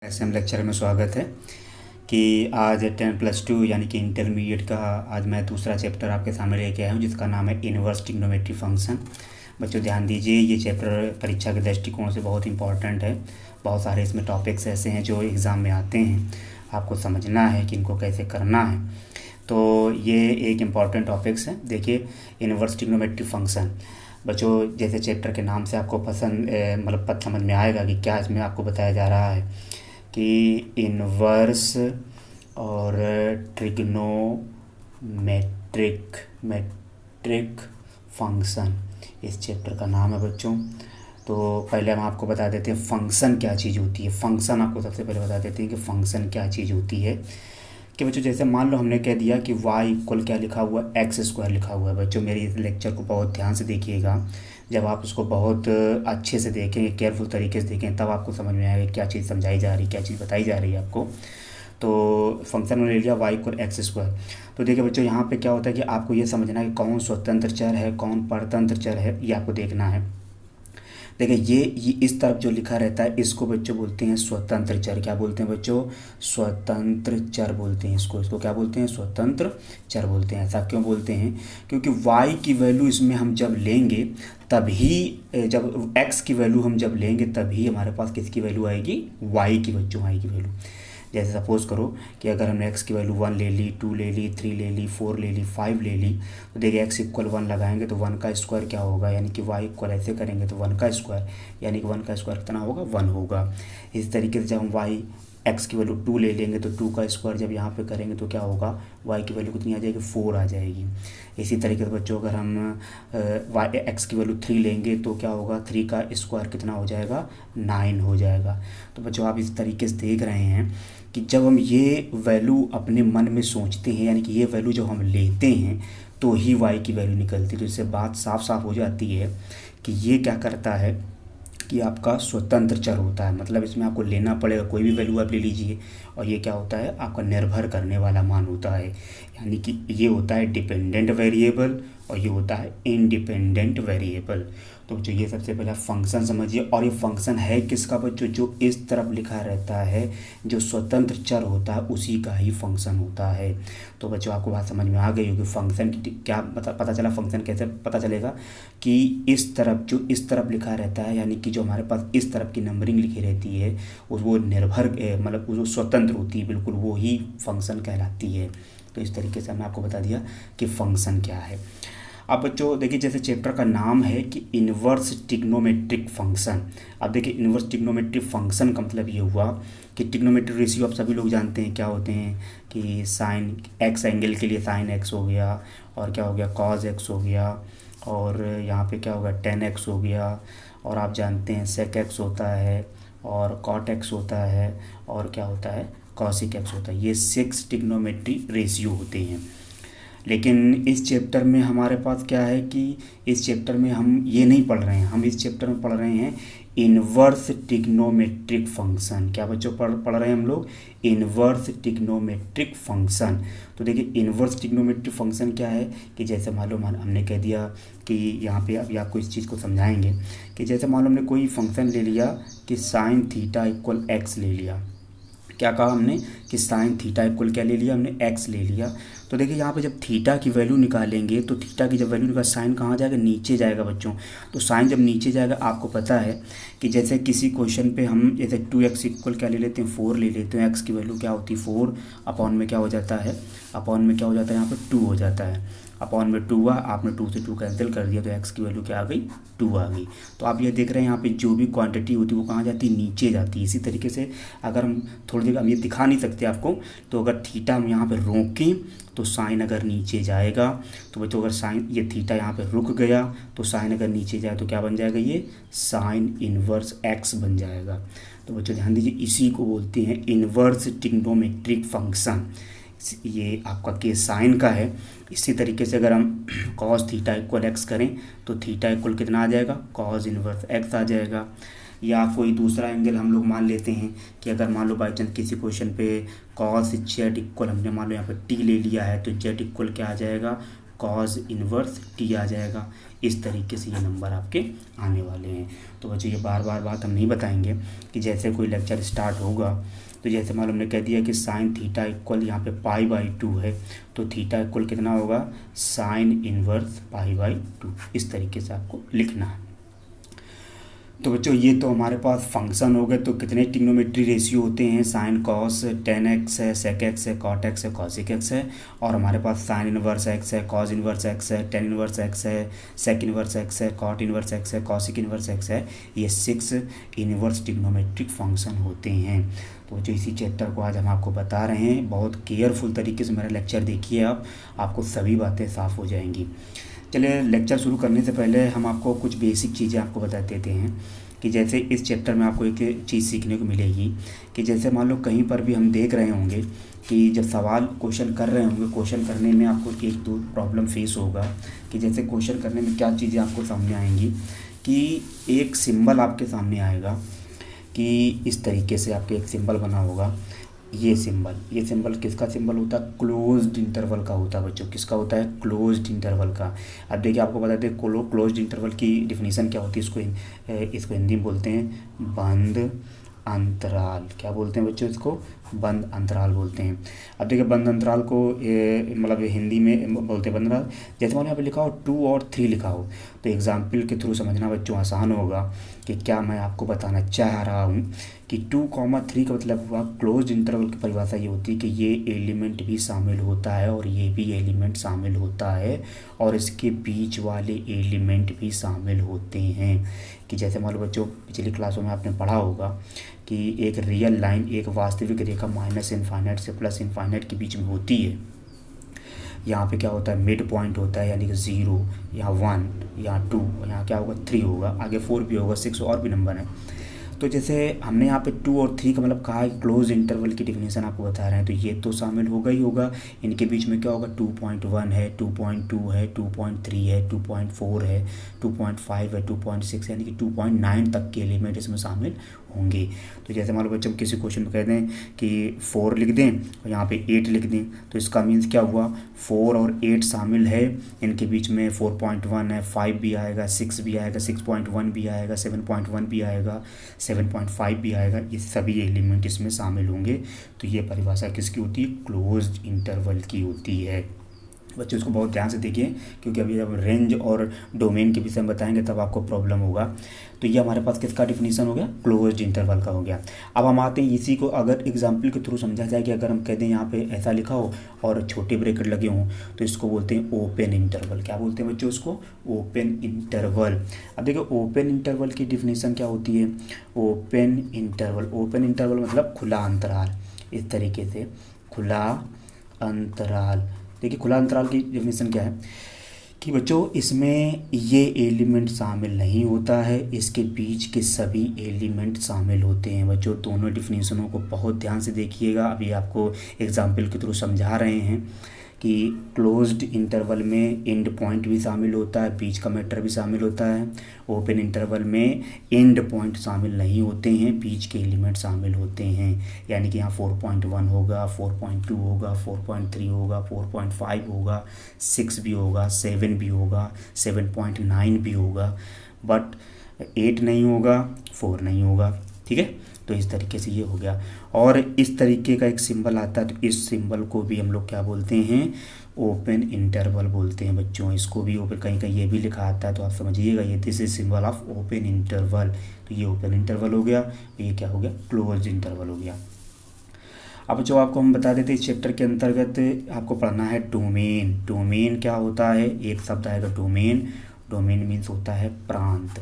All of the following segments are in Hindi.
एसएम लेक्चर में स्वागत है कि आज 10+2 यानी कि इंटरमीडिएट का आज मैं दूसरा चैप्टर आपके सामने लेके आया हूँ जिसका नाम है इन्वर्स ट्रिग्नोमेट्री फंक्शन। बच्चों ध्यान दीजिए, ये चैप्टर परीक्षा के दृष्टिकोण से बहुत इंपॉर्टेंट है। बहुत सारे इसमें टॉपिक्स ऐसे हैं जो एग्ज़ाम में आते हैं, आपको समझना है कि इनको कैसे करना है। तो ये एक इम्पॉर्टेंट टॉपिक्स है। देखिए, इन्वर्स ट्रिग्नोमेट्री फंक्शन बच्चों, जैसे चैप्टर के नाम से आपको पसंद मतलब पता समझ में आएगा कि क्या इसमें आपको बताया जा रहा है कि इन्वर्स और ट्रिग्नोमेट्रिक फंक्शन इस चैप्टर का नाम है बच्चों। तो पहले हम आपको बता देते हैं फंक्शन क्या चीज़ होती है। फंक्शन आपको सबसे पहले बता देते हैं कि फंक्शन क्या चीज़ होती है। कि बच्चों जैसे मान लो हमने कह दिया कि y इक्वल क्या लिखा हुआ है, x² लिखा हुआ है। बच्चों मेरी इस लेक्चर को बहुत ध्यान से देखिएगा। जब आप उसको बहुत अच्छे से देखेंगे, केयरफुल तरीके से देखें, तब आपको समझ में आएगा क्या चीज़ समझाई जा रही है, क्या चीज़ बताई जा रही है आपको। तो फंक्शन में ले लिया y इक्वल x²। तो देखिए बच्चों, यहाँ पे क्या होता है कि आपको ये समझना है कि कौन स्वतंत्र चर है, कौन परतंत्र चर है, ये आपको देखना है। देखिए ये इस तरफ जो लिखा रहता है इसको बच्चों बोलते हैं स्वतंत्र चर। क्या बोलते हैं बच्चों? स्वतंत्र चर बोलते हैं इसको क्या बोलते हैं? स्वतंत्र चर बोलते हैं। ऐसा क्यों बोलते हैं? क्योंकि y की वैल्यू इसमें हम जब लेंगे तभी, जब x की वैल्यू हम जब लेंगे तभी हमारे पास किसकी वैल्यू आएगी? y की बच्चों, y की वैल्यू। जैसे सपोज़ करो कि अगर हमने x की वैल्यू 1 ले ली, 2 ले ली, 3 ले ली, 4 ले ली, 5 ले ली, तो देखिए x इक्वल 1 लगाएंगे तो 1 का स्क्वायर क्या होगा, यानी कि y इक्वल ऐसे करेंगे तो 1 का स्क्वायर, यानी कि 1 का स्क्वायर कितना होगा? 1 होगा। इस तरीके से जब हम x की वैल्यू 2 ले लेंगे तो 2 का स्क्वायर जब यहाँ पे करेंगे तो क्या होगा? y की वैल्यू कितनी आ जाएगी? 4 आ जाएगी। इसी तरीके से बच्चों अगर हम x की वैल्यू 3 लेंगे तो क्या होगा? 3 का स्क्वायर कितना हो जाएगा? 9 हो जाएगा। तो बच्चों आप इस तरीके से देख रहे हैं कि जब हम ये वैल्यू अपने मन में सोचते हैं, यानी कि ये वैल्यू जब हम लेते हैं तो ही y की वैल्यू निकलती है। तो इससे बात साफ साफ हो जाती है कि ये क्या करता है कि आपका स्वतंत्र चर होता है। मतलब इसमें आपको लेना पड़ेगा, कोई भी वैल्यू आप ले लीजिए, और ये क्या होता है? आपका निर्भर करने वाला मान होता है। यानी कि ये होता है डिपेंडेंट वेरिएबल और ये होता है इंडिपेंडेंट वेरिएबल। तो बच्चों ये सबसे पहले फंक्शन समझिए। और ये फंक्शन है किसका बच्चों? जो इस तरफ लिखा रहता है, जो स्वतंत्र चर होता है उसी का ही फंक्शन होता है। तो बच्चों आपको बात समझ में आ गई होगी। फंक्शन की क्या पता चला? फंक्शन कैसे पता चलेगा कि इस तरफ, जो इस तरफ लिखा रहता है, यानी कि जो हमारे पास इस तरफ की नंबरिंग लिखी रहती है वो निर्भर, मतलब वो स्वतंत्र होती है बिल्कुल, वो ही फंक्शन कहलाती है। तो इस तरीके से हमने आपको बता दिया कि फंक्शन क्या है। अब बच्चों देखिए, जैसे चैप्टर का नाम है कि इन्वर्स ट्रिग्नोमेट्रिक फंक्शन। अब देखिए, इन्वर्स ट्रिग्नोमेट्रिक फंक्शन का मतलब ये हुआ कि ट्रिग्नोमेट्रिक रेशियो आप सभी लोग जानते हैं क्या होते हैं, कि साइन एक्स एंगल के लिए साइन एक्स हो गया, और क्या हो गया? कॉज एक्स हो गया, और यहाँ पे क्या होगा? टेन एक्स हो गया, और आप जानते हैं सेक एक्स होता है, और कॉट एक्स होता है, और क्या होता है? कॉसिक एक्स होता है। ये 6 ट्रिग्नोमेट्री रेशियो होते हैं। लेकिन इस चैप्टर में हमारे पास क्या है कि इस चैप्टर में हम ये नहीं पढ़ रहे हैं, हम इस चैप्टर में पढ़ रहे हैं इन्वर्स ट्रिग्नोमेट्रिक फंक्शन। क्या बच्चों पढ़ रहे हैं हम लोग? Inverse trigonometric function. तो देखिए, इन्वर्स ट्रिग्नोमेट्रिक फंक्शन क्या है कि जैसे मालूम हमने कह दिया कि यहाँ पे अभी आपको इस चीज़ को समझाएंगे कि जैसे मान लो हमने कोई फंक्शन ले लिया कि साइन थीटा इक्वल एक्स ले लिया। क्या कहा हमने? कि साइन थीटा इक्वल क्या ले लिया हमने? एक्स ले लिया। तो देखिए यहाँ पे जब थीटा की वैल्यू निकालेंगे तो थीटा की जब वैल्यू निकाल, साइन कहाँ जाएगा? नीचे जाएगा बच्चों। तो साइन जब नीचे जाएगा, आपको पता है कि जैसे किसी क्वेश्चन पे हम जैसे 2x इक्वल क्या ले लेते हैं? 4 ले लेते हैं। एक्स की वैल्यू क्या होती है? 4 अपॉन में क्या हो जाता है? अपॉन में क्या हो जाता है? यहाँ पर 2 हो जाता है। अपॉन में 2 हुआ, आपने 2 से 2 कैंसिल कर दिया तो एक्स की वैल्यू क्या आ गई? 2 आ गई। तो आप ये देख रहे हैं यहाँ पे जो भी क्वांटिटी होती है वो कहाँ जाती है? नीचे जाती है। इसी तरीके से अगर हम थोड़ी देर, हम ये दिखा नहीं सकते आपको, तो अगर थीटा हम यहाँ पे रोकें तो साइन अगर नीचे जाएगा, तो बच्चों अगर साइन ये थीटा यहाँ पे रुक गया तो साइन अगर नीचे जाए तो क्या बन जाएगा? ये साइन इन्वर्स एक्स बन जाएगा। तो बच्चों ध्यान दीजिए, इसी को बोलते हैं इन्वर्स ट्रिग्नोमेट्रिक फंक्शन। ये आपका केस साइन का है। इसी तरीके से अगर हम कॉस थीटा इक्वल एक्स करें तो थीटा इक्वल कितना आ जाएगा? कॉस इन्वर्स एक्स आ जाएगा। या कोई दूसरा एंगल हम लोग मान लेते हैं कि अगर मान लो बाई चांस किसी क्वेश्चन पे कॉस जेड इक्वल हमने मान लो यहाँ पर टी ले लिया है, तो जेड इक्वल क्या आ जाएगा? कॉज इन्वर्स टी आ जाएगा। इस तरीके से ये नंबर आपके आने वाले हैं। तो बच्चों ये बार बार बात हम नहीं बताएंगे कि जैसे कोई लेक्चर स्टार्ट होगा तो जैसे मान लो हमने कह दिया कि साइन थीटा इक्वल यहाँ पे π/2 है, तो थीटा इक्वल कितना होगा, साइन इन्वर्स π/2। इस तरीके से आपको लिखना है। तो बच्चों ये तो हमारे पास फंक्शन हो गए। तो कितने ट्रिग्नोमेट्री रेशियो होते हैं, साइन कॉस टेन एक्स है, सेक एक्स है, कॉट एक्स है, कॉसिक एक्स है, और हमारे पास साइन इनवर्स एक्स है, कॉस इनवर्स एक्स है, टेन इनवर्स एक्स है, सेक इनवर्स एक्स है, कॉट इनवर्स एक्स है, कॉसिक इनवर्स एक्स है। ये 6 इनवर्स ट्रिग्नोमेट्रिक फंक्शन होते हैं। तो जो इसी चैप्टर को आज हम आपको बता रहे हैं, बहुत केयरफुल तरीके से मेरा लेक्चर देखिए आप, आपको सभी बातें साफ़ हो जाएंगी। चलिए लेक्चर शुरू करने से पहले हम आपको कुछ बेसिक चीज़ें आपको बता देते हैं कि जैसे इस चैप्टर में आपको एक चीज़ सीखने को मिलेगी कि जैसे मान लो कहीं पर भी हम देख रहे होंगे कि जब सवाल क्वेश्चन कर रहे होंगे, क्वेश्चन करने में आपको एक दो प्रॉब्लम फेस होगा कि जैसे क्वेश्चन करने में क्या चीज़ें आपको सामने आएंगी कि एक सिंबल आपके सामने आएगा कि इस तरीके से आपके एक सिंबल बना होगा। ये सिंबल किसका सिंबल होता है, क्लोज्ड इंटरवल का होता है बच्चों। किसका होता है, क्लोज्ड इंटरवल का। अब देखिए आपको बता दें क्लोज्ड इंटरवल की डिफिनीशन क्या होती है। इसको हिंदी में बोलते हैं बंद अंतराल। क्या बोलते हैं बच्चों, इसको बंद अंतराल बोलते हैं। अब देखिए बंद अंतराल को मतलब हिंदी में बोलते हैं बंद अंतराल। जैसे मैंने यहाँ पे लिखा हो 2 और 3 लिखा हो तो एग्जाम्पल के थ्रू समझना बच्चों आसान होगा कि क्या मैं आपको बताना चाह रहा हूँ कि 2,3 का मतलब हुआ क्लोज्ड इंटरवल की परिभाषा ये होती है कि ये एलिमेंट भी शामिल होता है और ये भी एलिमेंट शामिल होता है और इसके बीच वाले एलिमेंट भी शामिल होते हैं। कि जैसे मान लो बच्चों पिछली क्लासों में आपने पढ़ा होगा कि एक रियल लाइन, एक वास्तविक रेखा माइनस इनफाइनाइट से प्लस इनफाइनाइट के बीच में होती है। यहाँ पे क्या होता है, मिड पॉइंट होता है, यानी कि 0, यहाँ 1, यहाँ 2, यहाँ क्या होगा 3 होगा, आगे 4 भी होगा, 6 और भी नंबर है। तो जैसे हमने यहाँ पे 2 और 3 का मतलब कहा है क्लोज इंटरवल की डिफिनेशन आपको बता रहे हैं, तो ये तो शामिल होगा ही होगा। इनके बीच में क्या होगा, 2.1 है, 2.2 है, 2.3 है, 2.4 है, 2.5 है, 2.6 यानी कि 2.9 तक के एलिमेंट इसमें शामिल होंगे। तो जैसे मान लो बच्चे हम किसी क्वेश्चन में कह दें कि 4 लिख दें और यहाँ पे 8 लिख दें, तो इसका मीन्स क्या हुआ, 4 और 8 शामिल है। इनके बीच में 4.1 है, 5 भी आएगा, 6 भी आएगा, 6.1 भी आएगा, 7.1 भी आएगा, 7.5 भी आएगा। ये सभी एलिमेंट इसमें शामिल होंगे। तो ये परिभाषा किसकी होती है, क्लोज्ड इंटरवल की होती है। बच्चों इसको बहुत ध्यान से देखिए क्योंकि अभी जब रेंज और डोमेन के विषय में बताएंगे तब आपको प्रॉब्लम होगा। तो ये हमारे पास किसका डिफिनीशन हो गया, क्लोज्ड इंटरवल का हो गया। अब हम आते हैं इसी को अगर एग्जाम्पल के थ्रू समझा जाए कि अगर हम कहते हैं यहाँ पे ऐसा लिखा हो और छोटे ब्रैकेट लगे हों तो इसको बोलते हैं ओपन इंटरवल। क्या बोलते हैं बच्चों, इसको ओपन इंटरवल। अब देखिए ओपन इंटरवल की डिफिनीशन क्या होती है, ओपन इंटरवल मतलब खुला अंतराल। इस तरीके से खुला अंतराल। देखिए खुला अंतराल की डेफिनेशन क्या है कि बच्चों इसमें ये एलिमेंट शामिल नहीं होता है, इसके बीच के सभी एलिमेंट शामिल होते हैं। बच्चों दोनों डिफिनेशनों को बहुत ध्यान से देखिएगा। अभी आपको एग्जाम्पल के थ्रू समझा रहे हैं कि क्लोज्ड इंटरवल में एंड पॉइंट भी शामिल होता है, बीच का मैटर भी शामिल होता है। ओपन इंटरवल में एंड पॉइंट शामिल नहीं होते हैं, बीच के एलिमेंट शामिल होते हैं। यानी कि यहाँ 4.1 होगा, 4.2 होगा, 4.3 होगा, 4.5 होगा, 6 भी होगा, 7 भी होगा, 7.9 भी होगा, बट 8 नहीं होगा, 4 नहीं होगा। ठीक है, तो इस तरीके से ये हो गया। और इस तरीके का एक सिंबल आता है तो इस सिंबल को भी हम लोग क्या बोलते हैं, ओपन इंटरवल बोलते हैं बच्चों। इसको भी ओपन कहीं कहीं ये भी लिखा आता है तो आप समझिएगा ये this is symbol of open interval. तो ये ओपन इंटरवल हो गया, ये क्या हो गया, क्लोज्ड इंटरवल हो गया। अब जो आपको हम बता देते इस चैप्टर के अंतर्गत आपको पढ़ना है डोमेन। डोमेन क्या होता है, एक शब्द आएगा डोमेन। डोमेन मीन्स होता है प्रांत।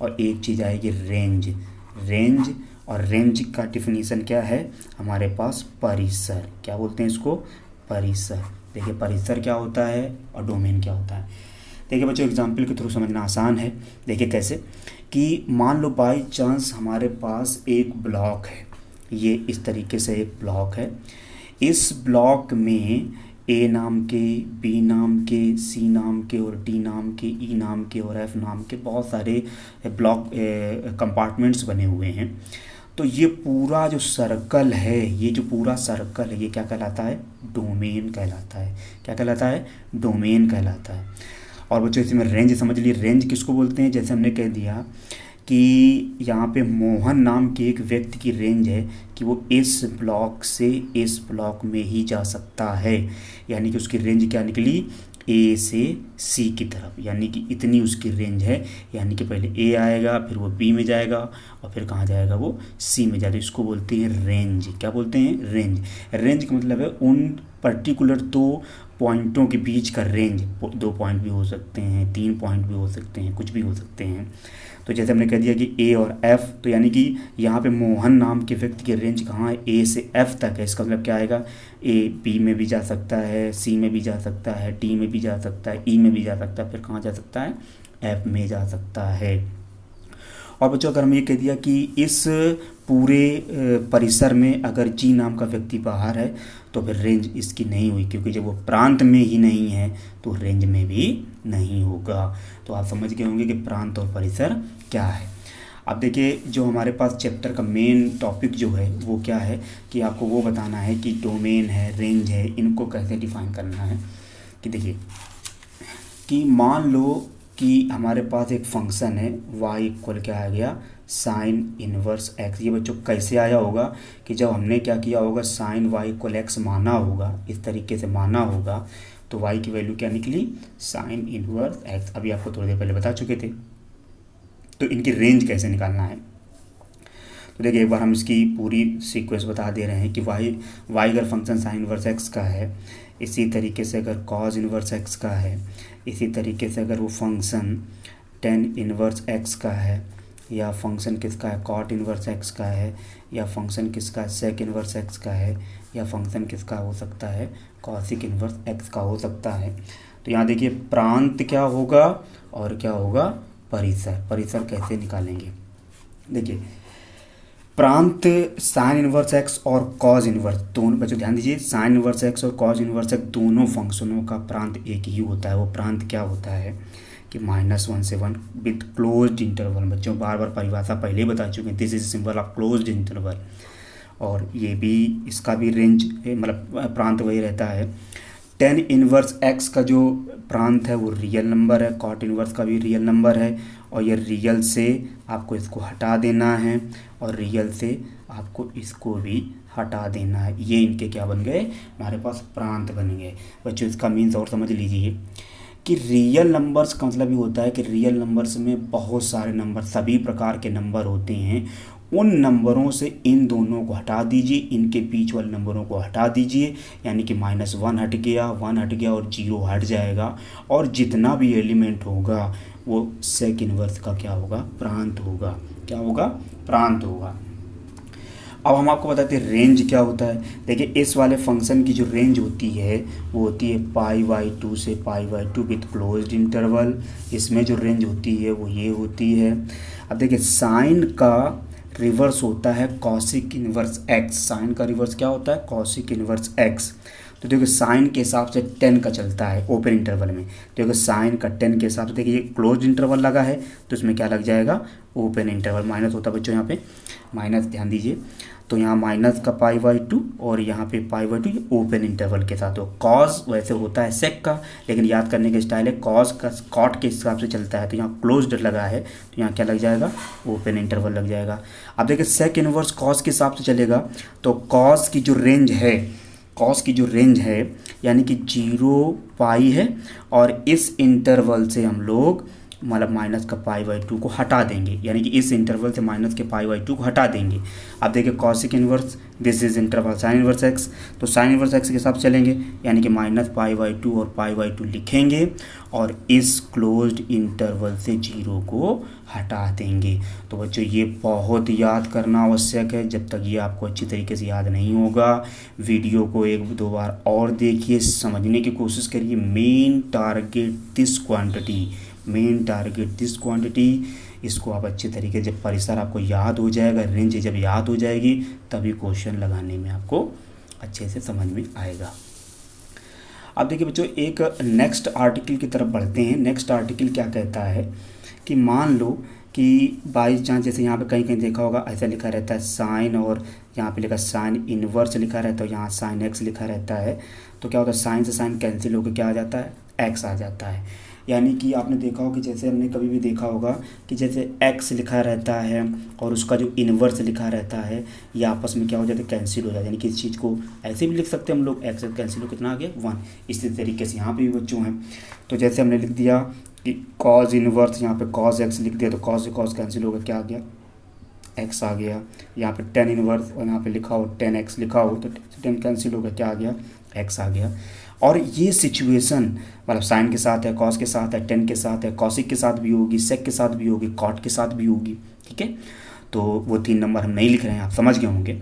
और एक चीज़ आएगी रेंज। रेंज और रेंज का डिफिनीशन क्या है हमारे पास, परिसर। क्या बोलते हैं इसको, परिसर। देखिए परिसर क्या होता है और डोमेन क्या होता है। देखिए बच्चों एग्जाम्पल के थ्रू समझना आसान है। देखिए कैसे कि मान लो बाई चांस हमारे पास एक ब्लॉक है, ये इस तरीके से एक ब्लॉक है। इस ब्लॉक में ए नाम के, बी नाम के, सी नाम के और डी नाम के, ई नाम के और एफ नाम के बहुत सारे ब्लॉक कंपार्टमेंट्स बने हुए हैं। तो ये पूरा जो सर्कल है, ये जो पूरा सर्कल है, ये क्या कहलाता है? डोमेन कहलाता है। क्या कहलाता है? डोमेन कहलाता है। और बच्चों इसमें रेंज समझ लिए, रेंज किसको बोलते हैं? जैसे हमने कह दिया कि यहाँ पे मोहन नाम के एक व्यक्ति की रेंज है कि वो इस ब्लॉक से इस ब्लॉक में ही जा सकता है, यानी कि उसकी रेंज क्या निकली? ए से सी की तरफ, यानी कि इतनी उसकी रेंज है, यानी कि पहले ए आएगा, फिर वो बी में जाएगा, और फिर कहाँ जाएगा? वो सी में जाएगा। इसको बोलते हैं रेंज। क्या बोलते हैं? रेंज। रेंज का मतलब है उन पर्टिकुलर दो पॉइंटों के बीच का रेंज। 2 पॉइंट भी हो सकते हैं, 3 पॉइंट भी हो सकते हैं, कुछ भी हो सकते हैं। तो जैसे हमने कह दिया कि ए और एफ, तो यानी कि यहाँ पे मोहन नाम के व्यक्ति की रेंज कहाँ है? ए से एफ तक है। इसका मतलब क्या आएगा? ए बी में भी जा सकता है, सी में भी जा सकता है, डी में भी जा सकता है, ई में भी जा सकता है, फिर कहाँ जा सकता है? एफ में जा सकता है। और बच्चों अगर हम ये कह दिया कि इस पूरे परिसर में अगर जी नाम का व्यक्ति बाहर है, तो फिर रेंज इसकी नहीं हुई, क्योंकि जब वो प्रांत में ही नहीं है तो रेंज में भी नहीं होगा। तो आप समझ गए होंगे कि प्रांत और परिसर क्या है। अब देखिए, जो हमारे पास चैप्टर का मेन टॉपिक जो है वो क्या है कि आपको वो बताना है कि डोमेन है, रेंज है, इनको कैसे डिफाइन करना है। कि देखिए कि मान लो कि हमारे पास एक फंक्शन है y इक्वल क्या आ गया? Sine inverse x। ये बच्चों कैसे आया होगा कि जब हमने क्या किया होगा? साइन y इक्वल x माना होगा, इस तरीके से माना होगा, तो y की वैल्यू क्या निकली? Sine inverse x। अभी आपको थोड़ी देर पहले बता चुके थे। तो इनकी रेंज कैसे निकालना है? तो देखिए एक बार हम इसकी पूरी सीक्वेंस बता दे रहे हैं कि y अगर फंक्शन साइन इनवर्स x का है, इसी तरीके से अगर कॉस इनवर्स x का है, इसी तरीके से अगर वो फंक्शन टेन इनवर्स x का है, या फंक्शन किसका है? कॉट इनवर्स x का है, या फंक्शन किसका है? सेक इनवर्स x का है, या फंक्शन किसका हो सकता है? कॉसिक इनवर्स x का हो सकता है। तो यहाँ देखिए प्रांत क्या होगा और क्या होगा? परिसर। परिसर कैसे निकालेंगे? देखिए प्रांत साइन इनवर्स एक्स और कॉज इनवर्स, दोनों बच्चों ध्यान दीजिए, साइन इनवर्स एक्स और कॉज इनवर्स एक्स दोनों फंक्शनों का प्रांत एक ही होता है। वो प्रांत क्या होता है कि -1 से 1 विथ क्लोज्ड इंटरवल। बच्चों बार बार परिभाषा पहले ही बता चुके हैं, this is symbol of closed interval. और ये भी, इसका भी रेंज मतलब प्रांत वही रहता है। टेन इनवर्स एक्स का जो प्रांत है वो रियल नंबर है, कॉट इनवर्स का भी रियल नंबर है, और ये रियल से आपको इसको हटा देना है, और रियल से आपको इसको भी हटा देना है। ये इनके क्या बन गए? हमारे पास प्रांत बन गए। बच्चों इसका मीन्स और समझ लीजिए कि रियल नंबर्स का मतलब ये होता है कि रियल नंबर्स में बहुत सारे नंबर, सभी प्रकार के नंबर होते हैं। उन नंबरों से इन दोनों को हटा दीजिए, इनके बीच वाले नंबरों को हटा दीजिए, यानी कि -1 हट गया, 1 हट गया और 0 हट जाएगा, और जितना भी एलिमेंट होगा वो सेक इनवर्स का क्या होगा? प्रांत होगा। क्या होगा? प्रांत होगा। अब हम आपको बताते हैं रेंज क्या होता है। देखिए इस वाले फंक्शन की जो रेंज होती है वो होती है π/2 से π/2 विथ क्लोज्ड इंटरवल। इसमें जो रेंज होती है वो ये होती है। अब देखिए साइन का रिवर्स होता है कॉसिक इनवर्स x। साइन का रिवर्स क्या होता है? Cosec inverse x। तो देखिए साइन के हिसाब से 10 का चलता है ओपन इंटरवल में। देखिए साइन का 10 के हिसाब से, देखिए ये क्लोज इंटरवल लगा है तो इसमें क्या लग जाएगा? Open interval. माइनस होता है बच्चों यहाँ पे, माइनस ध्यान दीजिए। तो यहाँ माइनस का π/2 और यहाँ पे π/2 ये ओपन इंटरवल के साथ हो। कॉस वैसे होता है सेक का, लेकिन याद करने का स्टाइल है कॉस का कॉट के हिसाब से चलता है। तो यहाँ क्लोज्ड लगा है तो यहाँ क्या लग जाएगा? ओपन इंटरवल लग जाएगा। अब देखिए सेक इनवर्स कॉस के हिसाब से चलेगा तो कॉस की जो रेंज है, कॉस की जो रेंज है यानी कि 0 पाई है, और इस इंटरवल से हम लोग मतलब माइनस का π/2 को हटा देंगे, यानी कि इस इंटरवल से माइनस के π/2 को हटा देंगे। अब देखिए cosec inverse, this is interval sine inverse x, तो साइन इनवर्स एक्स के हिसाब से चलेंगे, यानी कि -π/2 और π/2 लिखेंगे और इस क्लोज्ड इंटरवल से 0 को हटा देंगे। तो बच्चों ये बहुत याद करना आवश्यक है। जब तक ये आपको अच्छी तरीके से याद नहीं होगा, वीडियो को 1-2 बार और देखिए, समझने की कोशिश करिए। Main target this quantity, main target this quantity, इसको आप अच्छे तरीके, जब परिसर आपको याद हो जाएगा, रेंज जब याद हो जाएगी, तभी क्वेश्चन लगाने में आपको अच्छे से समझ में आएगा। अब देखिए बच्चों एक नेक्स्ट आर्टिकल की तरफ बढ़ते हैं। नेक्स्ट आर्टिकल क्या कहता है कि मान लो कि बाई चांस जैसे यहाँ पे कहीं कहीं देखा होगा ऐसा लिखा रहता है साइन, और यहाँ पे लिखा साइन इनवर्स लिखा रहता है, यहाँ साइन एक्स लिखा रहता है। तो क्या होता है, साइन से साइन कैंसिल होकर क्या आ जाता है, एक्स आ जाता है। यानी कि आपने देखा होगा कि जैसे हमने कभी भी देखा होगा कि जैसे एक्स लिखा रहता है और उसका जो इन्वर्स लिखा रहता है, ये आपस में क्या हो जाता है, कैंसिल हो जाता है। यानी कि इस चीज़ को ऐसे भी लिख सकते हैं हम लोग, एक्स कैंसिल हो कितना आ गया, 1। इसी तरीके से यहाँ पे भी बच्चों हैं। तो जैसे हमने लिख दिया कि कॉज इन्वर्स, यहाँ पे कॉज एक्स लिख दिया तो कॉज से कॉज कैंसिल होगा, क्या आ गया, एक्स आ गया। यहाँ पे टेन इन्वर्स और यहाँ पे लिखा हो 10x लिखा हो तो 10 कैंसिल होगा, क्या आ गया, एक्स आ गया। और ये सिचुएशन मतलब साइन के साथ है, कॉस के साथ है, टेन के साथ है, कॉसिक के साथ भी होगी, सेक के साथ भी होगी, कॉट के साथ भी होगी, ठीक है। तो वो 3 नंबर हम नहीं लिख रहे हैं, आप समझ गए होंगे।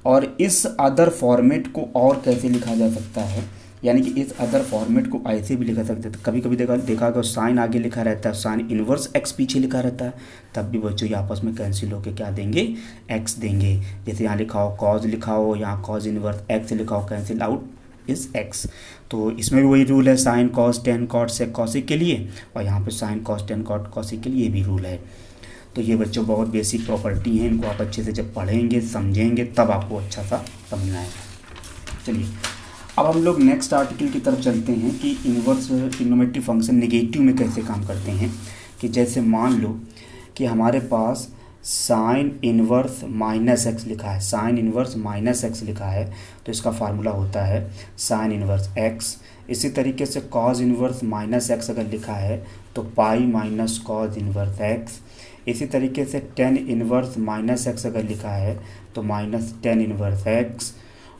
और इस अदर फॉर्मेट को और कैसे लिखा जा सकता है, यानी कि इस अदर फॉर्मेट को ऐसे भी लिखा सकते हैं। कभी कभी देखा होगा साइन आगे लिखा रहता है, साइन इन्वर्स एक्स पीछे लिखा रहता है, तब भी बच्चों ये आपस में कैंसिल होकर क्या देंगे, एक्स देंगे। जैसे यहाँ लिखा हो कॉज लिखा हो, यहाँ कॉज इन्वर्स एक्स लिखा हो, कैंसिल आउट इज एक्स। तो इसमें भी वही रूल है, sine cos tan cot sec cosec के लिए, और यहाँ पे sine cos tan cot cosec के लिए भी रूल है। तो ये बच्चों बहुत बेसिक प्रॉपर्टी हैं, इनको आप अच्छे से जब पढ़ेंगे समझेंगे तब आपको अच्छा सा समझना है। चलिए अब हम लोग नेक्स्ट आर्टिकल की तरफ चलते हैं कि इन्वर्स ट्रिग्नोमेट्रिक फंक्शन नेगेटिव में कैसे काम करते हैं। कि जैसे मान लो कि हमारे पास साइन इन्वर्स माइनस एक्स लिखा है, साइन इन्वर्स माइनस एक्स लिखा है, तो इसका फार्मूला होता है साइन इन्वर्स एक्स। इसी तरीके से कॉज इन्वर्स माइनस एक्स अगर लिखा है तो pi minus cos inverse x. इसी तरीके से टेन इन्वर्स माइनस एक्स अगर लिखा है तो माइनस टेन इन्वर्स एक्स।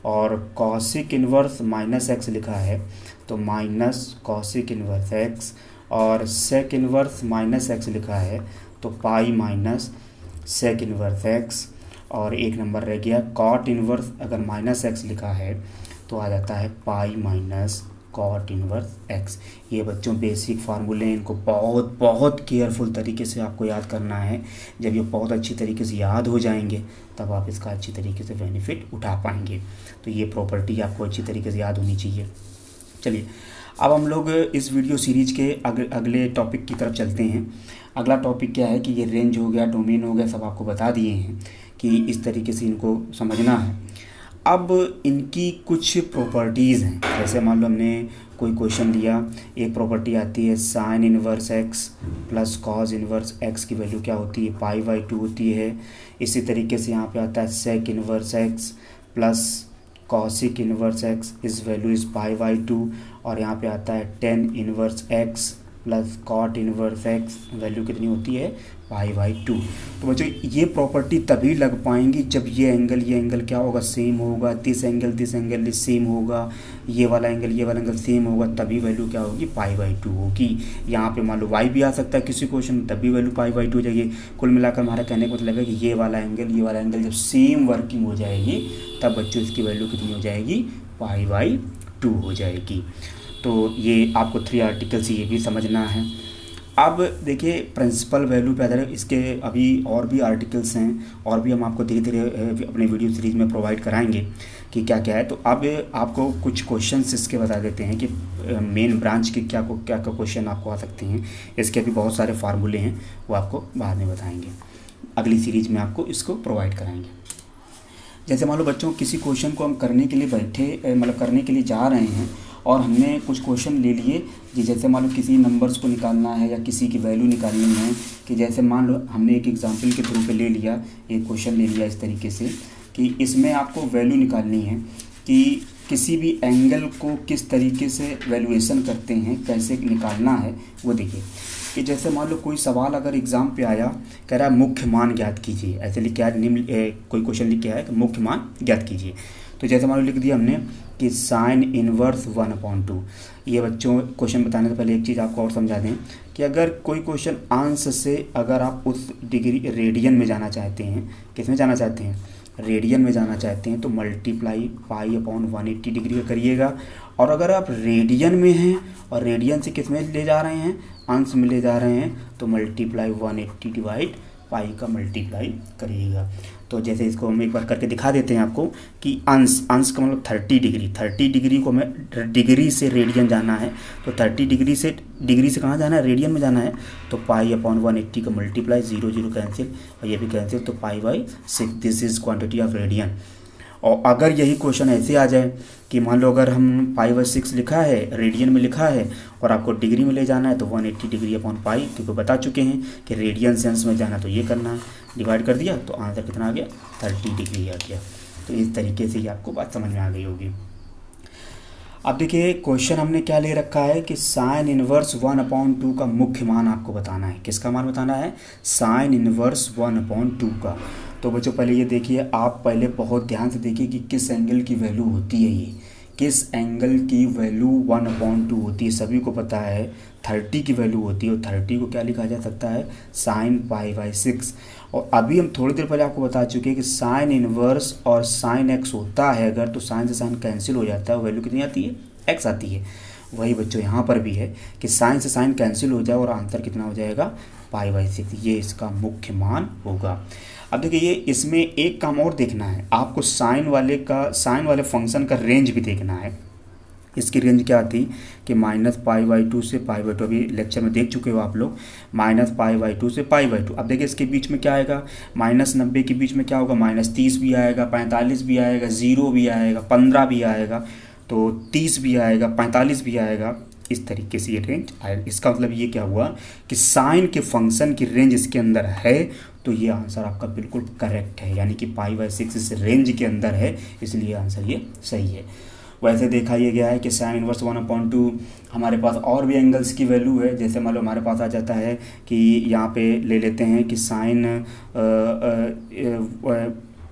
और कॉसिक इन्वर्स माइनस एक्स लिखा है तो माइनस कॉसिक इन्वर्स एक्स। और सेक इन्वर्स माइनस एक्स लिखा है तो pi minus sec inverse x. और एक नंबर रह गया कॉट इन्वर्स अगर माइनस एक्स लिखा है तो आ जाता है pi minus cot inverse x. ये बच्चों बेसिक फार्मूले हैं, इनको बहुत बहुत केयरफुल तरीके से आपको याद करना है। जब ये बहुत अच्छी तरीके से याद हो जाएंगे तब आप इसका अच्छी तरीके से बेनिफिट उठा पाएंगे। तो ये प्रॉपर्टी आपको अच्छी तरीके से याद होनी चाहिए। चलिए अब हम लोग इस वीडियो सीरीज के अगले टॉपिक की तरफ चलते हैं। अगला टॉपिक क्या है कि ये रेंज हो गया, डोमेन हो गया, सब आपको बता दिए हैं कि इस तरीके से इनको समझना है। अब इनकी कुछ प्रॉपर्टीज़ हैं। जैसे मान लो हमने कोई क्वेश्चन लिया, एक प्रॉपर्टी आती है sign inverse x plus cos inverse x की वैल्यू क्या होती है, पाई बाई 2 होती है। इसी तरीके से यहाँ पे आता है sec inverse x plus cosec inverse x, इस वैल्यू इज़ पाई बाई 2। और यहाँ पे आता है tan inverse x plus cot inverse x, value कितनी होती है, पाई बाई 2। तो बच्चों ये प्रॉपर्टी तभी लग पाएंगी जब ये एंगल क्या होगा, सेम होगा, दिस एंगल सेम होगा, ये वाला एंगल सेम होगा, तभी वैल्यू क्या होगी, पाई बाई 2 होगी। यहाँ पे मान लो वाई भी आ सकता है किसी क्वेश्चन में, तभी वैल्यू पाई बाई 2 हो जाएगी। कुल मिलाकर हमारा कहने का मतलब है कि ये वाला एंगल जब सेम वर्किंग हो जाएगी तब बच्चों इसकी वैल्यू कितनी हो जाएगी, पाई बाई 2 हो जाएगी। तो ये आपको 3 आर्टिकल से ये भी समझना है। अब देखिए प्रिंसिपल वैल्यू पे आधार इसके अभी और भी आर्टिकल्स हैं, और भी हम आपको धीरे धीरे अपने वीडियो सीरीज में प्रोवाइड कराएंगे कि क्या क्या है। तो अब आपको कुछ क्वेश्चंस इसके बता देते हैं कि मेन ब्रांच के क्या क्वेश्चन आपको आ सकते हैं। इसके भी बहुत सारे फार्मूले हैं, वो आपको बाद में बताएंगे, अगली सीरीज में आपको इसको प्रोवाइड कराएंगे। जैसे मान लो बच्चों किसी क्वेश्चन को हम करने के लिए करने के लिए जा रहे हैं और हमने कुछ क्वेश्चन ले लिए कि जैसे मान लो किसी नंबर्स को निकालना है या किसी की वैल्यू निकालनी है। कि जैसे मान लो हमने एक एग्जांपल के थ्रू पे ले लिया, एक क्वेश्चन ले लिया इस तरीके से कि इसमें आपको वैल्यू निकालनी है कि किसी भी एंगल को किस तरीके से वैल्यूएशन करते हैं, कैसे निकालना है वो देखिए। कि जैसे मान लो कोई सवाल अगर एग्ज़ाम पे आया, कह रहा है मुख्य मान ज्ञात कीजिए, ऐसे लिख के आया कोई क्वेश्चन लिख के आया कि मुख्य मान ज्ञात कीजिए। तो जैसे मान लो लिख दिया हमने कि साइन इन्वर्स 1/2। ये बच्चों क्वेश्चन बताने से पहले एक चीज़ आपको और समझा दें कि अगर कोई क्वेश्चन अंश से अगर आप उस डिग्री रेडियन में जाना चाहते हैं, किस में जाना चाहते हैं, रेडियन में जाना चाहते हैं, तो मल्टीप्लाई पाई अपॉन 180 डिग्री का करिएगा। और अगर आप रेडियन में हैं और रेडियन से किस में ले जा रहे हैं, अंश में ले जा रहे हैं, तो मल्टीप्लाई 180 डिवाइड पाई का मल्टीप्लाई करिएगा। तो जैसे इसको हम एक बार करके दिखा देते हैं आपको कि अंश का मतलब 30 डिग्री को हमें डिग्री से रेडियन जाना है, तो 30 डिग्री से कहाँ जाना है, रेडियन में जाना है। तो पाई अपॉन 180 का मल्टीप्लाई, 0 0 कैंसिल और ये भी कैंसिल, तो पाई/6 this is quantity of radian. और अगर यही क्वेश्चन ऐसे आ जाए कि मान लो अगर हम पाई/6 लिखा है, रेडियन में लिखा है और आपको डिग्री में ले जाना है, तो 180 डिग्री अपॉन पाई, क्योंकि बता चुके हैं कि रेडियन सेंस में जाना तो ये करना है, डिवाइड कर दिया तो आंसर कितना आ गया, 30 डिग्री आ गया। तो इस तरीके से ये आपको बात समझ में आ गई होगी। अब देखिए क्वेश्चन हमने क्या ले रखा है कि साइन इनवर्स 1/2 का मुख्य मान आपको बताना है। किसका मान बताना है, साइन इनवर्स 1/2 का। तो बच्चों पहले ये देखिए, आप पहले बहुत ध्यान से देखिए कि किस एंगल की वैल्यू होती है, ये किस एंगल की वैल्यू 1/2 होती है। सभी को पता है 30 की वैल्यू होती है, और 30 को क्या लिखा जा सकता है, साइन पाई/6। और अभी हम थोड़ी देर पहले आपको बता चुके हैं कि साइन इनवर्स और साइन एक्स होता है अगर, तो साइन से साइन कैंसिल हो जाता है, वैल्यू कितनी आती है, एक्स आती है। वही बच्चों यहाँ पर भी है कि साइन से साइन कैंसिल हो जाए और आंसर कितना हो जाएगा, पाई/6, ये इसका मुख्य मान होगा। अब देखिए ये इसमें एक काम और देखना है आपको, साइन वाले फंक्शन का रेंज भी देखना है। इसकी रेंज क्या थी कि -पाई/2 से पाई/2, अभी लेक्चर में देख चुके हो आप लोग, -पाई/2 से पाई/2। अब देखिए इसके बीच में क्या आएगा, -90 के बीच में क्या होगा, -30 भी आएगा, 45 भी आएगा, 0 भी आएगा, 15 भी आएगा, तो 30 भी आएगा, 45 भी आएगा। इस तरीके से ये रेंज आएगा। इसका मतलब ये क्या हुआ कि साइन के फंक्शन की रेंज इसके अंदर है, तो ये आंसर आपका बिल्कुल करेक्ट है, यानी कि पाई/6 इस रेंज के अंदर है, इसलिए आंसर ये सही है। वैसे देखा ये गया है कि साइन इनवर्स 1/2 हमारे पास और भी एंगल्स की वैल्यू है। जैसे मान लो हमारे पास आ जाता है कि यहाँ पे ले लेते हैं कि साइन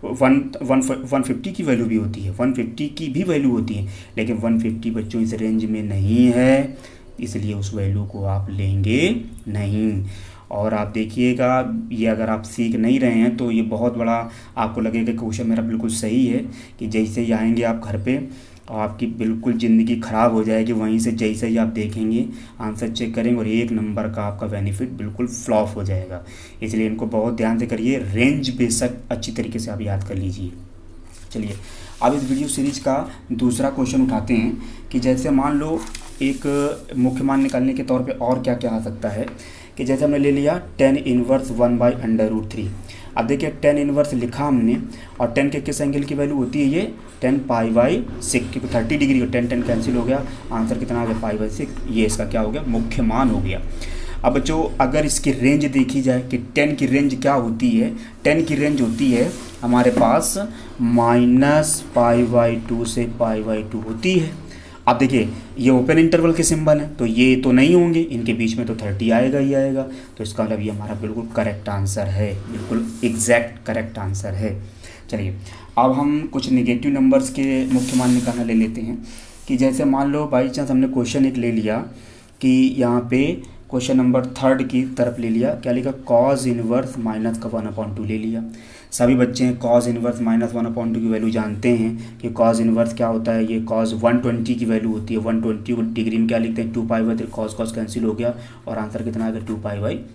150 की वैल्यू भी होती है, 150 की भी वैल्यू होती है, लेकिन 150 बच्चों इस रेंज में नहीं है, इसलिए उस वैल्यू को आप लेंगे नहीं। और आप देखिएगा ये अगर आप सीख नहीं रहे हैं तो ये बहुत बड़ा आपको लगेगा क्वेश्चन मेरा बिल्कुल सही है, कि जैसे ही आएंगे आप घर पे और आपकी बिल्कुल ज़िंदगी ख़राब हो जाएगी, वहीं से जैसे ही आप देखेंगे आंसर चेक करेंगे और 1 नंबर का आपका बेनिफिट बिल्कुल फ्लॉप हो जाएगा। इसलिए इनको बहुत ध्यान से करिए, रेंज बेशक अच्छी तरीके से आप याद कर लीजिए। चलिए अब इस वीडियो सीरीज का दूसरा क्वेश्चन उठाते हैं कि जैसे मान लो एक मुख्य मान निकालने के तौर पे और क्या क्या आ सकता है, कि जैसे हमने ले लिया tan इनवर्स 1/√3। अब देखिए tan इनवर्स लिखा हमने, और tan के किस एंगल की वैल्यू होती है, ये tan पाई/6, क्योंकि 30 डिग्री और tan कैंसिल हो गया, आंसर कितना आ गया, पाई/6, ये इसका क्या हो गया, मुख्य मान हो गया। अब बच्चों अगर इसकी रेंज देखी जाए कि tan की रेंज क्या होती है, tan की रेंज होती है हमारे पास -पाई/2 से पाई/2 होती है। अब देखिए ये ओपन इंटरवल के सिंबल हैं, तो ये तो नहीं होंगे, इनके बीच में तो 30 आएगा ही आएगा, तो इसका मतलब ये हमारा बिल्कुल करेक्ट आंसर है, बिल्कुल एग्जैक्ट करेक्ट आंसर है। चलिए अब हम कुछ नेगेटिव नंबर्स के मुख्य मान निकालना ले लेते हैं, कि जैसे मान लो बाई चांस हमने क्वेश्चन एक ले लिया कि यहाँ पे क्वेश्चन नंबर 3 की तरफ ले लिया, क्या लिखा, कॉज इनवर्स -1/2 ले लिया। सभी बच्चे हैं कॉज इनवर्स -1/2 की वैल्यू जानते हैं कि कॉज इनवर्स क्या होता है, ये कॉज 120 की वैल्यू होती है। 120 को डिग्री में क्या लिखते हैं, 2π/3, कॉज कैंसिल हो गया और आंसर कितना आ गया, 2π/।